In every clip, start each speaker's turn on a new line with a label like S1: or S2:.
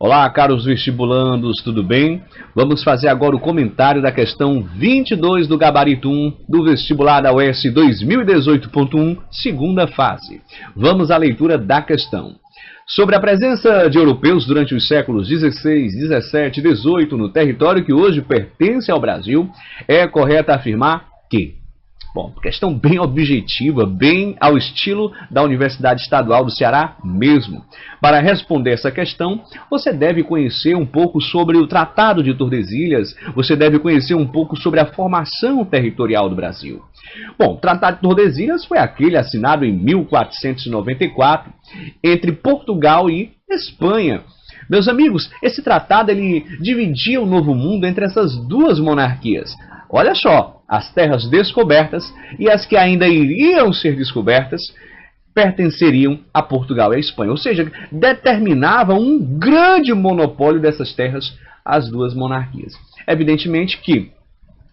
S1: Olá, caros vestibulandos, tudo bem? Vamos fazer agora o comentário da questão 22 do Gabarito 1 do vestibular da UES 2018.1, segunda fase. Vamos à leitura da questão. Sobre a presença de europeus durante os séculos XVI, XVII e XVIII no território que hoje pertence ao Brasil, é correto afirmar que... Bom, questão bem objetiva, bem ao estilo da Universidade Estadual do Ceará mesmo. Para responder essa questão, você deve conhecer um pouco sobre o Tratado de Tordesilhas, você deve conhecer um pouco sobre a formação territorial do Brasil. Bom, o Tratado de Tordesilhas foi aquele assinado em 1494 entre Portugal e Espanha. Meus amigos, esse tratado ele dividia o Novo Mundo entre essas duas monarquias. Olha só, as terras descobertas e as que ainda iriam ser descobertas pertenceriam a Portugal e a Espanha. Ou seja, determinava um grande monopólio dessas terras às duas monarquias. Evidentemente que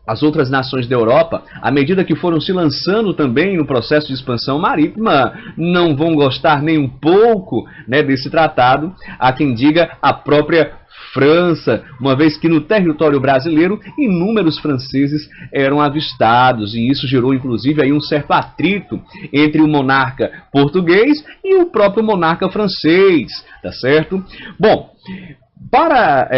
S1: as outras nações da Europa, à medida que foram se lançando também no processo de expansão marítima, não vão gostar nem um pouco, desse tratado. Há quem diga a própria França, uma vez que no território brasileiro inúmeros franceses eram avistados, e isso gerou inclusive aí um certo atrito entre o monarca português e o próprio monarca francês, tá certo? Bom, para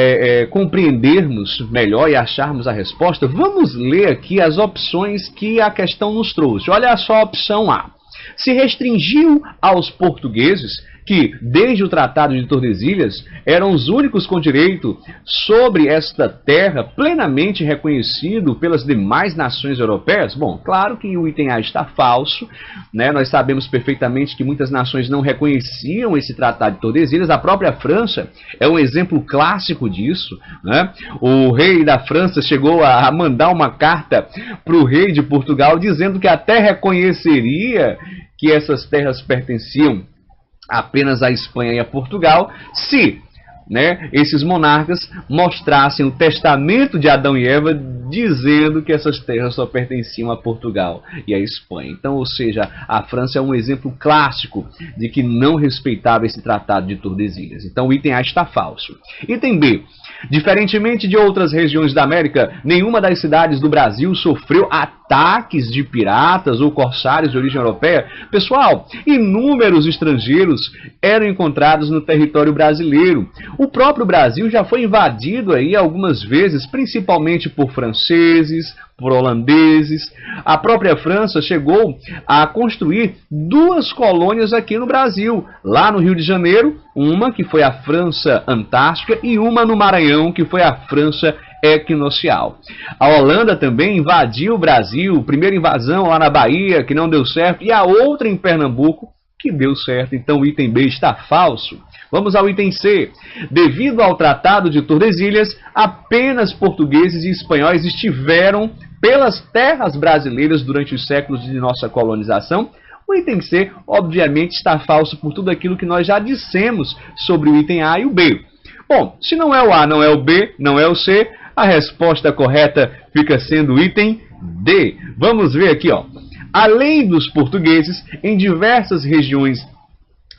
S1: compreendermos melhor e acharmos a resposta, vamos ler aqui as opções que a questão nos trouxe. Olha só a opção A. Se restringiu aos portugueses, que desde o Tratado de Tordesilhas eram os únicos com direito sobre esta terra plenamente reconhecido pelas demais nações europeias? Bom, claro que o item A está falso, Nós sabemos perfeitamente que muitas nações não reconheciam esse Tratado de Tordesilhas. A própria França é um exemplo clássico disso, O rei da França chegou a mandar uma carta para o rei de Portugal dizendo que até reconheceria que essas terras pertenciam apenas à Espanha e a Portugal, se esses monarcas mostrassem o testamento de Adão e Eva dizendo que essas terras só pertenciam a Portugal e à Espanha. Então, ou seja, a França é um exemplo clássico de que não respeitava esse Tratado de Tordesilhas. Então, o item A está falso. Item B. Diferentemente de outras regiões da América, nenhuma das cidades do Brasil sofreu ataques de piratas ou corsários de origem europeia. Pessoal, inúmeros estrangeiros eram encontrados no território brasileiro. O próprio Brasil já foi invadido aí algumas vezes, principalmente por franceses, por holandeses. A própria França chegou a construir duas colônias aqui no Brasil. Lá no Rio de Janeiro, uma que foi a França Antártica e uma no Maranhão, que foi a França Equinocial. A Holanda também invadiu o Brasil, primeira invasão lá na Bahia, que não deu certo, e a outra em Pernambuco, que deu certo. Então o item B está falso. Vamos ao item C. Devido ao Tratado de Tordesilhas, apenas portugueses e espanhóis estiveram pelas terras brasileiras durante os séculos de nossa colonização. O item C, obviamente, está falso por tudo aquilo que nós já dissemos sobre o item A e o B. Bom, se não é o A, não é o B, não é o C, a resposta correta fica sendo o item D. Vamos ver aqui, ó. Além dos portugueses, em diversas regiões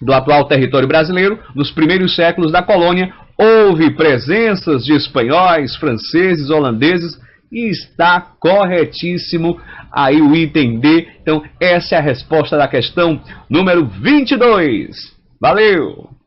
S1: do atual território brasileiro, nos primeiros séculos da colônia, houve presenças de espanhóis, franceses, holandeses, e está corretíssimo aí o item D. Então, essa é a resposta da questão número 22. Valeu!